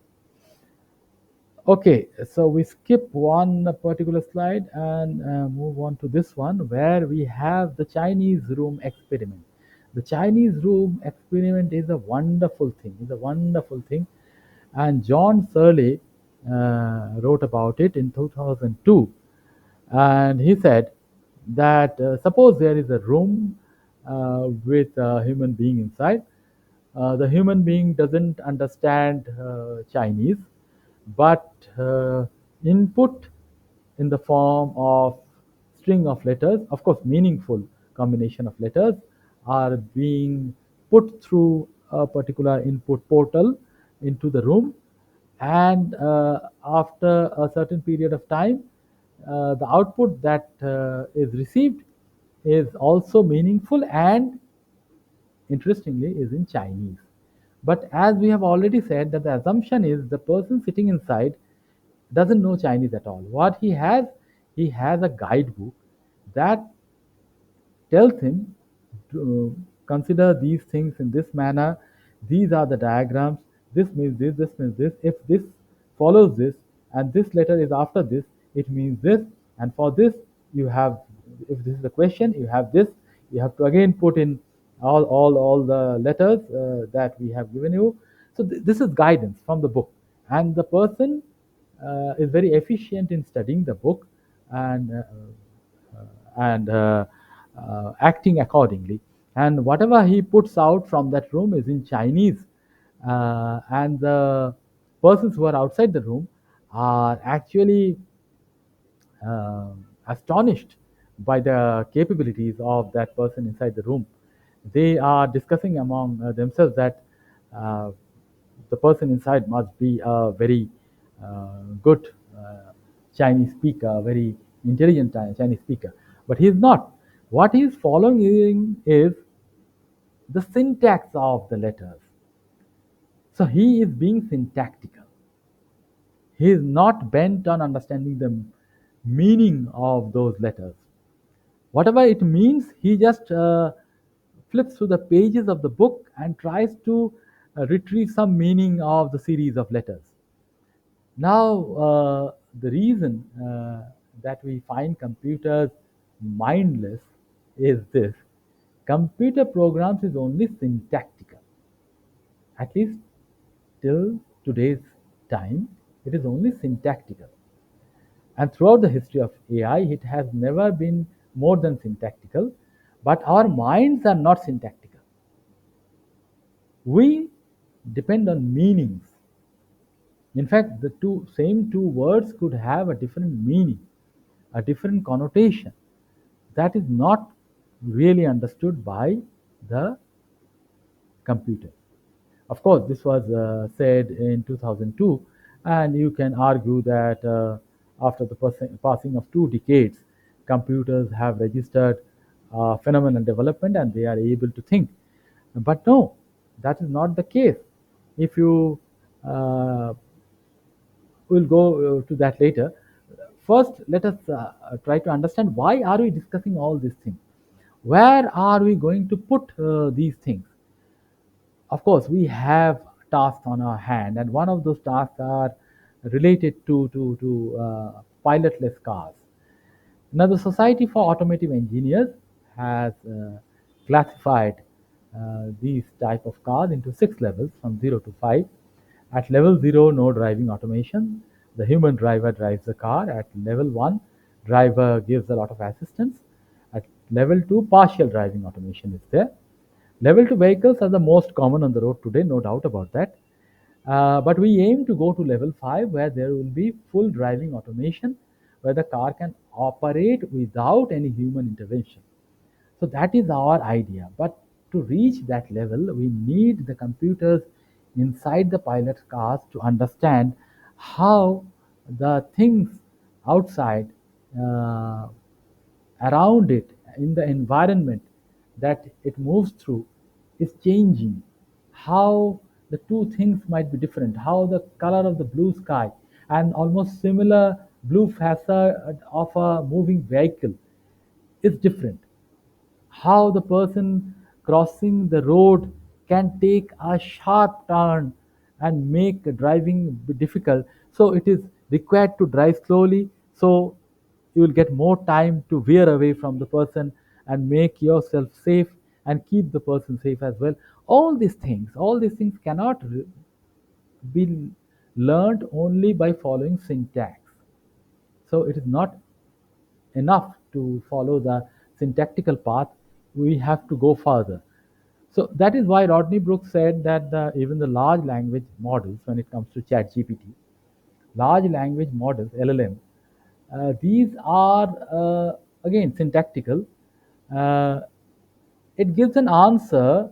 Speaker 1: Okay, so we skip one particular slide and move on to this one where we have the Chinese room experiment. The Chinese room experiment is a wonderful thing. It's a wonderful thing, and John Searle wrote about it in 2002, and he said that suppose there is a room with a human being inside. The human being doesn't understand Chinese, but input in the form of string of letters, of course, meaningful combination of letters, are being put through a particular input portal into the room, and after a certain period of time, the output that is received is also meaningful and interestingly is in Chinese. But as we have already said, that the assumption is the person sitting inside doesn't know Chinese at all. What he has a guidebook that tells him to consider these things in this manner. These are the diagrams. This means this, this means this. If this follows this, and this letter is after this, it means this. And for this, you have, if this is the question, you have this. You have to again put in all the letters that we have given you. So this is guidance from the book, and the person is very efficient in studying the book and acting accordingly. And whatever he puts out from that room is in Chinese, and the persons who are outside the room are actually astonished by the capabilities of that person inside the room. They are discussing among themselves that uh, the person inside must be a very good Chinese speaker, a very intelligent Chinese speaker. But he is not. What he is following is the syntax of the letters. So he is being syntactical. He is not bent on understanding the meaning of those letters. Whatever it means, he just flips through the pages of the book and tries to retrieve some meaning of the series of letters. Now, the reason that we find computers mindless is this: computer programs is only syntactical. At least till today's time, it is only syntactical. And throughout the history of AI, it has never been more than syntactical. But our minds are not syntactical. We depend on meanings. In fact, the same two words could have a different meaning, a different connotation that is not really understood by the computer. Of course, this was said in 2002, and you can argue that after the passing of 2 decades, computers have registered phenomenal development and they are able to think. But no, that is not the case. If you we'll go to that later. First, let us try to understand why are we discussing all these things. Where are we going to put these things? Of course, we have tasks on our hand, and one of those tasks are related to pilotless cars. Now, the Society for Automotive Engineers has classified these type of cars into 6 levels from 0 to 5. At level 0, no driving automation. The human driver drives the car. At level 1, driver gives a lot of assistance. At level 2, partial driving automation is there. Level 2 vehicles are the most common on the road today, no doubt about that. But we aim to go to level 5 where there will be full driving automation, where the car can operate without any human intervention. So that is our idea. But to reach that level, we need the computers inside the pilot cars to understand how the things outside uh, around it in the environment that it moves through is changing, how the two things might be different, how the color of the blue sky and almost similar blue facade of a moving vehicle is different, how the person crossing the road can take a sharp turn and make driving difficult. So it is required to drive slowly, so you will get more time to veer away from the person and make yourself safe and keep the person safe as well. All these things cannot be learned only by following syntax. So it is not enough to follow the syntactical path. We have to go further. So that is why Rodney Brooks said that even the large language models, when it comes to ChatGPT, large language models (LLM), these are again syntactical. Uh, it gives an answer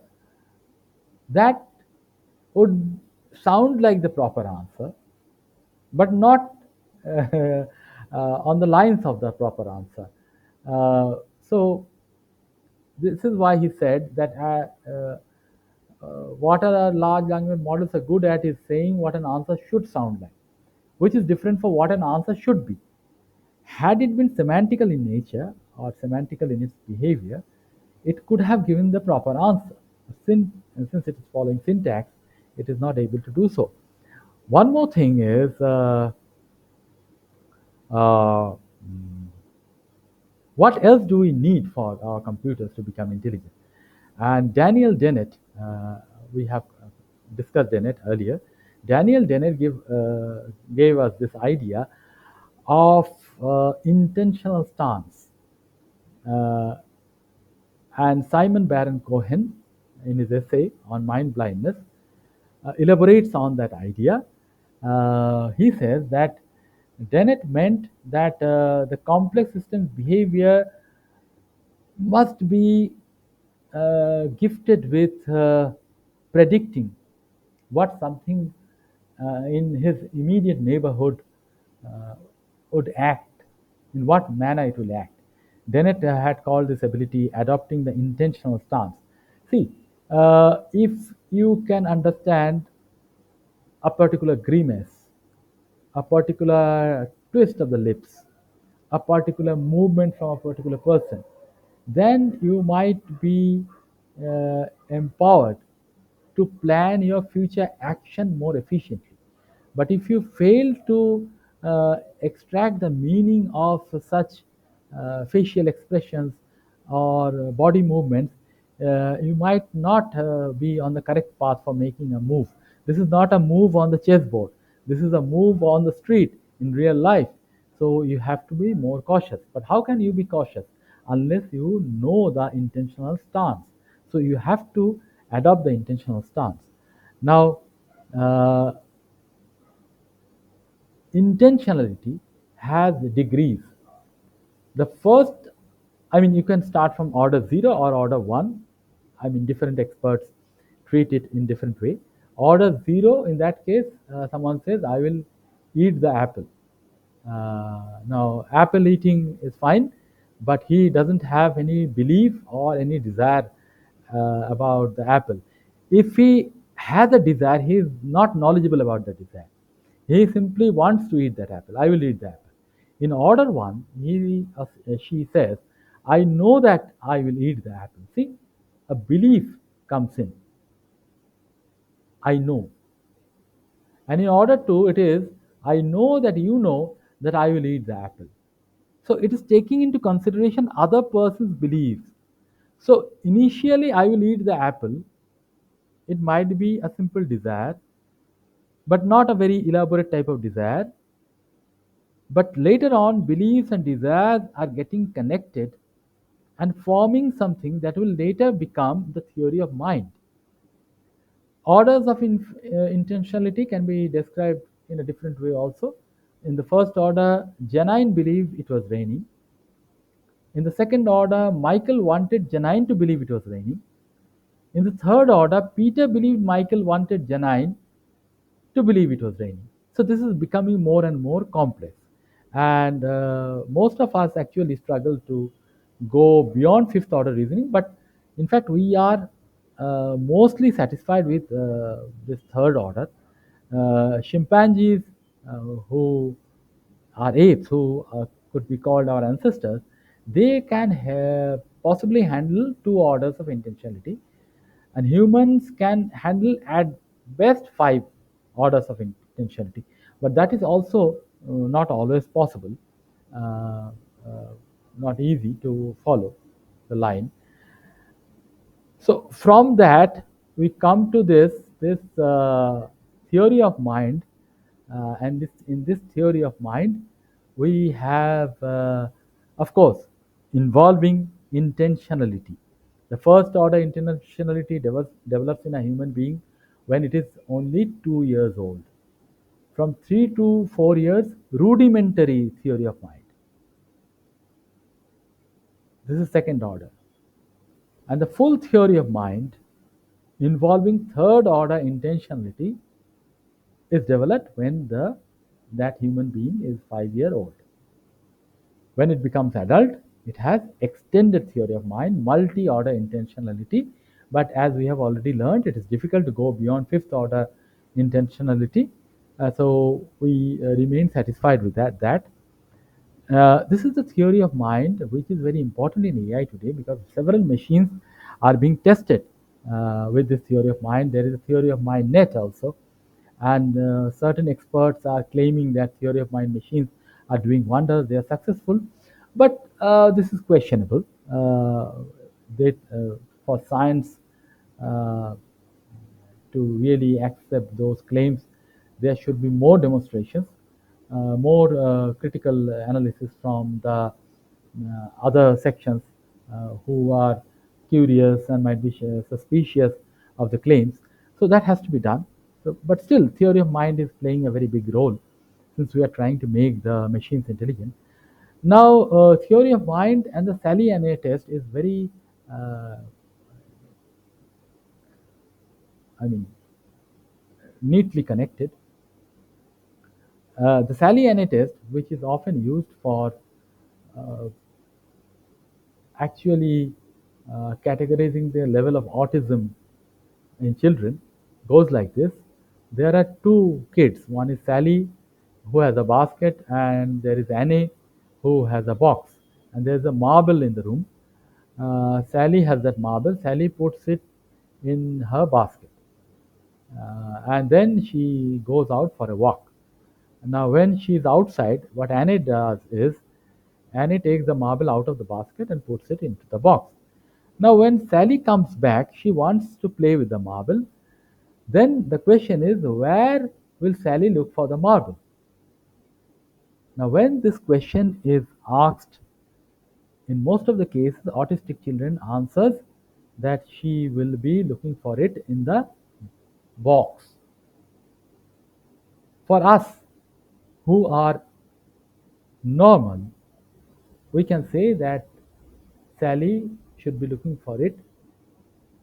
Speaker 1: that would sound like the proper answer, but not on the lines of the proper answer. So this is why he said that what a large language models are good at is saying what an answer should sound like, which is different from what an answer should be. Had it been semantical in nature or semantical in its behavior, it could have given the proper answer. Since it is following syntax, it is not able to do so. One more thing is uh, what else do we need for our computers to become intelligent? And Daniel Dennett, we have discussed Dennett earlier. Daniel Dennett gave us this idea of intentional stance. Uh, and Simon Baron Cohen, in his essay on mind blindness, elaborates on that idea. He says that Dennett meant that the complex system's behavior must be gifted with predicting what something in his immediate neighborhood uh, would act, in what manner it will act. Dennett had called this ability adopting the intentional stance. See, if you can understand a particular grimace, a particular twist of the lips, a particular movement from a particular person, then you might be empowered to plan your future action more efficiently. But if you fail to extract the meaning of such facial expressions or body movements, you might not be on the correct path for making a move. This is not a move on the chessboard. This is a move on the street in real life. So you have to be more cautious. But how can you be cautious unless you know the intentional stance? So you have to adopt the intentional stance. Now, uh, intentionality has degrees. The first, I mean, you can start from order 0 or order 1. I mean, different experts treat it in different way. Order 0, in that case, someone says, I will eat the apple. Now, apple eating is fine, but he doesn't have any belief or any desire about the apple. If he has a desire, he is not knowledgeable about the desire. He simply wants to eat that apple. I will eat the apple. In order 1, she says, I know that I will eat the apple. See, a belief comes in. I know. And in order 2, it is, I know that you know that I will eat the apple. So it is taking into consideration other person's beliefs. So initially, I will eat the apple. It might be a simple desire, but not a very elaborate type of desire. But later on, beliefs and desires are getting connected and forming something that will later become the theory of mind. Orders of intentionality can be described in a different way also. In the first order, Janine believed it was raining. In the second order, Michael wanted Janine to believe it was raining. In the third order, Peter believed Michael wanted Janine to believe it was raining. So this is becoming more and more complex. And most of us actually struggle to go beyond fifth order reasoning, but in fact, we are mostly satisfied with this third order. Chimpanzees, who are apes, who could be called our ancestors, they can possibly handle two orders of intentionality, and humans can handle at best five orders of intentionality. But that is also not always possible, uh, uh, not easy to follow the line. So from that we come to this theory of mind, and in this theory of mind we have, of course, involving intentionality. The first order intentionality develops in a human being when it is only 2 years old. From 3 to 4 years, rudimentary theory of mind. This is second order. And the full theory of mind involving third order intentionality is developed when the that human being is 5 year old. When it becomes adult, it has extended theory of mind, multi order intentionality. But as we have already learned, it is difficult to go beyond fifth order intentionality. So we remain satisfied with that. This is the theory of mind, which is very important in AI today because several machines are being tested with this theory of mind. There is a theory of mind net also, and certain experts are claiming that theory of mind machines are doing wonders. They are successful, but this is questionable. That for science uh, to really accept those claims, there should be more demonstrations, more critical analysis from the other sections who are curious and might be suspicious of the claims. So that has to be done. So, but still, theory of mind is playing a very big role since we are trying to make the machines intelligent. Now, theory of mind and the Sally NA test is very, uh, I mean, neatly connected. The Sally NA test, which is often used for uh, actually categorizing the level of autism in children, goes like this. There are two kids. One is Sally, who has a basket, and there is Annie, who has a box. And there's a marble in the room. Sally has that marble. Sally puts it in her basket. And then she goes out for a walk. Now, when she's outside, what Annie does is Annie takes the marble out of the basket and puts it into the box. Now, when Sally comes back, she wants to play with the marble. Then the question is, where will Sally look for the marble? Now, when this question is asked, in most of the cases, autistic children answers that she will be looking for it in the box. For us who are normal, we can say that Sally should be looking for it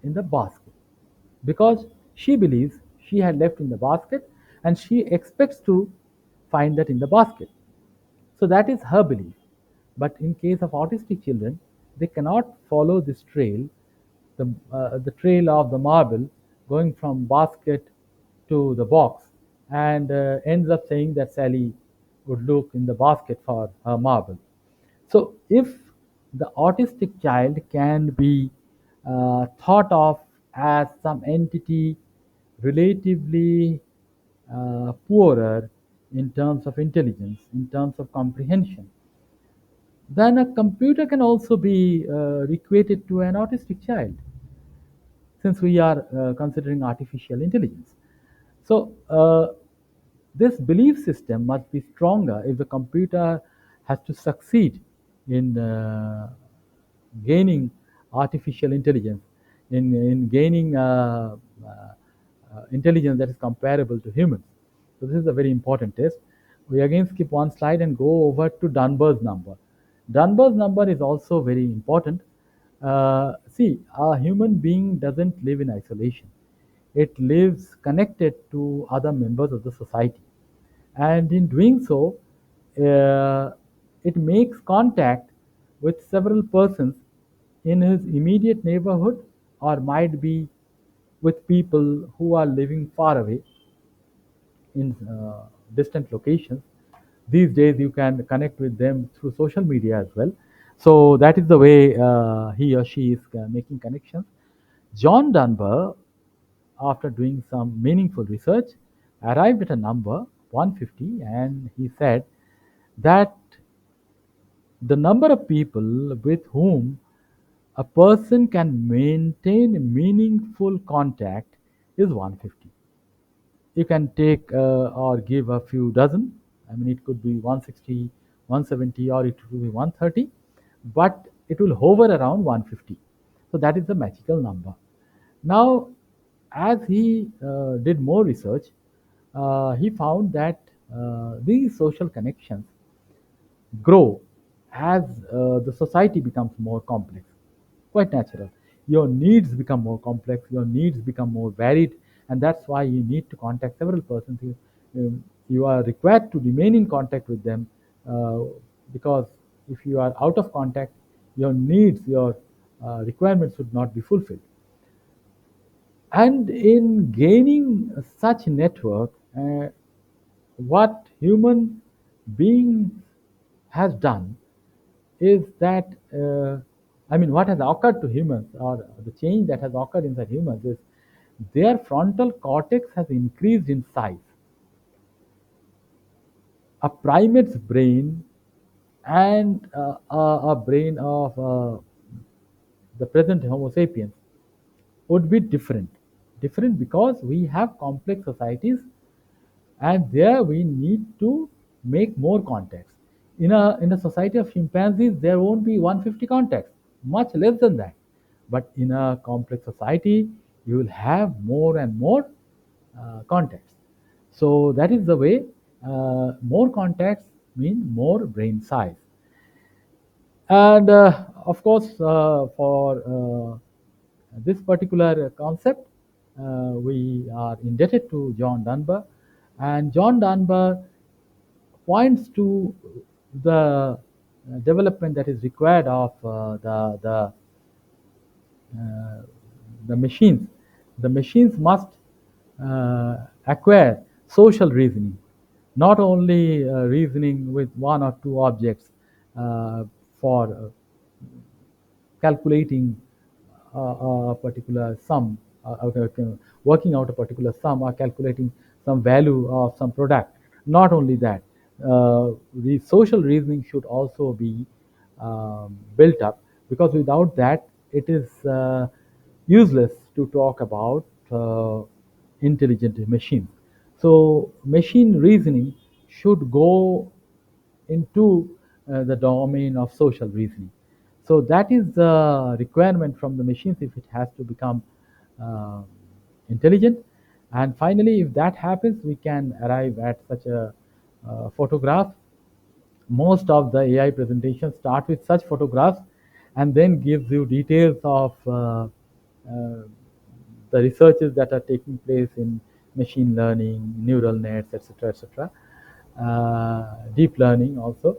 Speaker 1: in the basket because she believes she had left in the basket and she expects to find that in the basket. So that is her belief. But in case of autistic children, they cannot follow this trail, the trail of the marble going from basket to the box, and ends up saying that Sally would look in the basket for her marble. So if the autistic child can be thought of as some entity relatively poorer in terms of intelligence, in terms of comprehension, then a computer can also be equated to an autistic child, since we are considering artificial intelligence. So, this belief system must be stronger if the computer has to succeed in gaining artificial intelligence, in gaining intelligence that is comparable to humans. So this is a very important test. We again skip one slide and go over to Dunbar's number. Dunbar's number is also very important. See, a human being doesn't live in isolation. It lives connected to other members of the society. And in doing so, it makes contact with several persons in his immediate neighborhood or might be with people who are living far away in distant locations. These days, you can connect with them through social media as well. So that is the way he or she is making connections. John Dunbar, after doing some meaningful research, arrived at a number 150, and he said that the number of people with whom a person can maintain meaningful contact is 150. You can take or give a few dozen. I mean, it could be 160, 170, or it could be 130, but it will hover around 150. So that is the magical number. Now, as he did more research, he found that these social connections grow as the society becomes more complex. Quite natural. Your needs become more complex, your needs become more varied, and that's why you need to contact several persons. You are required to remain in contact with them uh, because if you are out of contact, your needs, your requirements would not be fulfilled. And in gaining such network, what human being has done is that I mean, what has occurred to humans, or the change that has occurred inside humans, is their frontal cortex has increased in size. A primate's brain and a brain of the present Homo sapiens would be different. Different because we have complex societies, and there we need to make more contacts. In a society of chimpanzees, there won't be 150 contacts, much less than that. But in a complex society, you will have more and more contacts. So that is the way. More contacts mean more brain size. And of course, for this particular concept, we are indebted to John Dunbar. And John Dunbar points to the development that is required of uh, the machines. The machines must acquire social reasoning, not only reasoning with one or two objects for calculating a particular sum, working out a particular sum, or calculating some value of some product. Not only that, the social reasoning should also be built up, because without that, it is useless to talk about intelligent machines. So, machine reasoning should go into the domain of social reasoning. So that is the requirement from the machines if it has to become uh, intelligent. And finally, if that happens, we can arrive at such a photograph. Most of the AI presentations start with such photographs and then gives you details of the researches that are taking place in machine learning, neural nets, etc., deep learning also.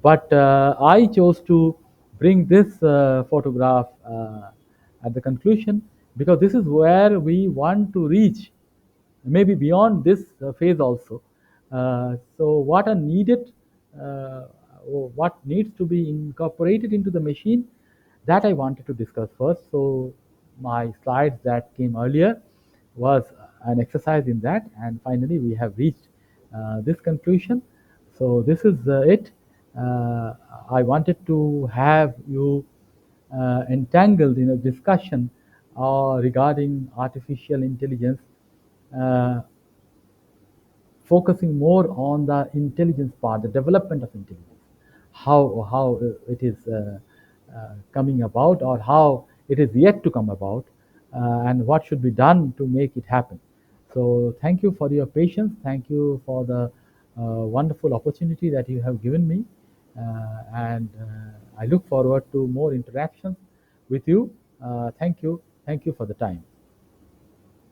Speaker 1: But I chose to bring this photograph at the conclusion, because this is where we want to reach, maybe beyond this phase also. So what are needed, or what needs to be incorporated into the machine, that I wanted to discuss first. So my slides that came earlier was an exercise in that, and finally we have reached this conclusion. So this is it. Uh, I wanted to have you entangled in a discussion regarding artificial intelligence, uh, focusing more on the intelligence part, the development of intelligence, how it is coming about, or how it is yet to come about, and what should be done to make it happen. So thank you for your patience. Thank you for the wonderful opportunity that you have given me, and I look forward to more interactions with you. Thank you. Thank you for the time.